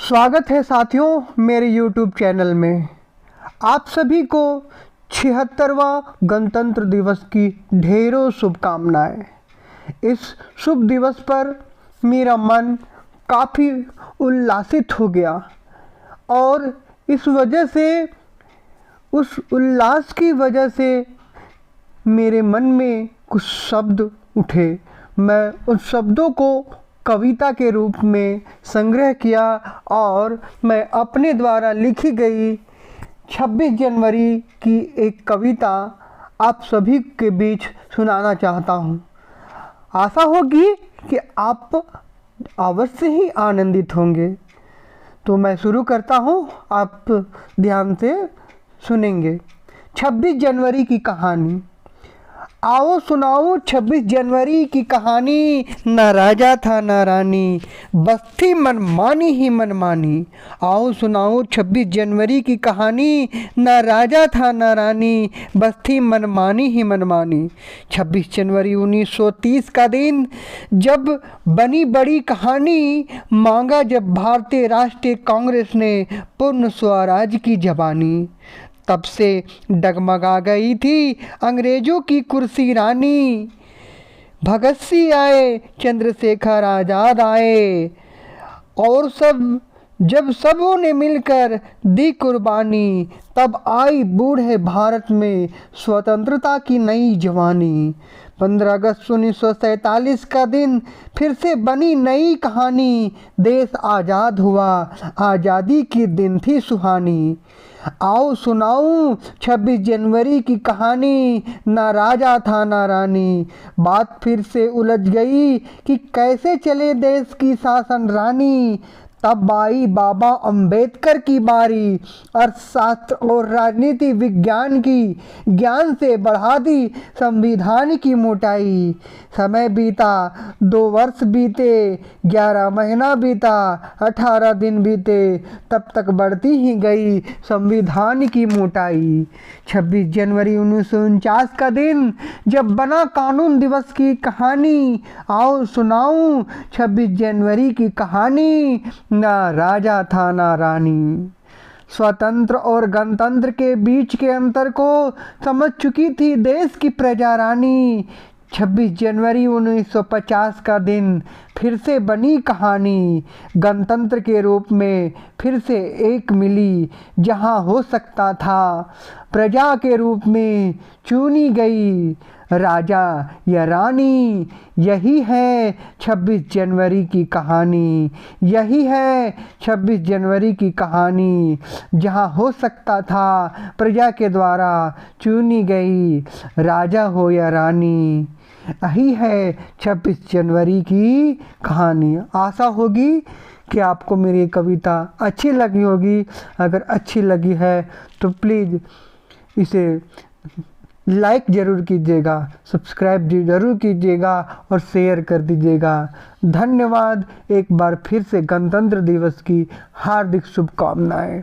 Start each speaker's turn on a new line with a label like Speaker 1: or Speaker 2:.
Speaker 1: स्वागत है साथियों मेरे YouTube चैनल में। आप सभी को 76वां गणतंत्र दिवस की ढेरों शुभकामनाएं। इस शुभ दिवस पर मेरा मन काफ़ी उल्लासित हो गया और इस वजह से, उस उल्लास की वजह से मेरे मन में कुछ शब्द उठे। मैं उन शब्दों को कविता के रूप में संग्रह किया और मैं अपने द्वारा लिखी गई 26 जनवरी की एक कविता आप सभी के बीच सुनाना चाहता हूँ। आशा होगी कि आप अवश्य ही आनंदित होंगे। तो मैं शुरू करता हूँ, आप ध्यान से सुनेंगे। 26 जनवरी की कहानी। आओ सुनाऊं 26 जनवरी की कहानी। न राजा था न रानी, बस थी मनमानी ही मनमानी। आओ सुनाऊं 26 जनवरी की कहानी। न राजा था न रानी, बस थी मनमानी ही मनमानी। 26 जनवरी 1930 का दिन जब बनी बड़ी कहानी। मांगा जब भारतीय राष्ट्रीय कांग्रेस ने पूर्ण स्वराज की जबानी। तब से डगमगा गई थी अंग्रेजों की कुर्सी रानी। भगत सिंह आए, चंद्रशेखर आज़ाद आए और जब सबों ने मिलकर दी कुर्बानी। तब आई बूढ़े भारत में स्वतंत्रता की नई जवानी। 15 अगस्त 1947 का दिन फिर से बनी नई कहानी। देश आज़ाद हुआ, आज़ादी की दिन थी सुहानी। आओ सुनाऊं 26 जनवरी की कहानी। ना राजा था ना रानी, बात फिर से उलझ गई कि कैसे चले देश की शासन रानी। तब आई बाबा अंबेडकर की बारी, अर्थशास्त्र और राजनीति विज्ञान की ज्ञान से बढ़ा दी संविधान की मोटाई। समय बीता, 2 वर्ष बीते, 11 महीना बीता, 18 दिन बीते, तब तक बढ़ती ही गई संविधान की मोटाई। 26 जनवरी 1949 का दिन जब बना कानून दिवस की कहानी। आओ सुनाऊं 26 जनवरी की कहानी। ना राजा था ना रानी, स्वतंत्र और गणतंत्र के बीच के अंतर को समझ चुकी थी देश की प्रजा रानी। 26 जनवरी 1950 का दिन फिर से बनी कहानी। गणतंत्र के रूप में फिर से एक मिली जहां हो सकता था। प्रजा के रूप में चुनी गई राजा या रानी। यही है 26 जनवरी की कहानी। यही है 26 जनवरी की कहानी, जहां हो सकता था प्रजा के द्वारा चुनी गई राजा हो या रानी। यही है 26 जनवरी की कहानी। आशा होगी कि आपको मेरी कविता अच्छी लगी होगी। अगर अच्छी लगी है तो प्लीज़ इसे लाइक ज़रूर कीजिएगा, सब्सक्राइब ज़रूर कीजिएगा और शेयर कर दीजिएगा। धन्यवाद। एक बार फिर से गणतंत्र दिवस की हार्दिक शुभकामनाएं।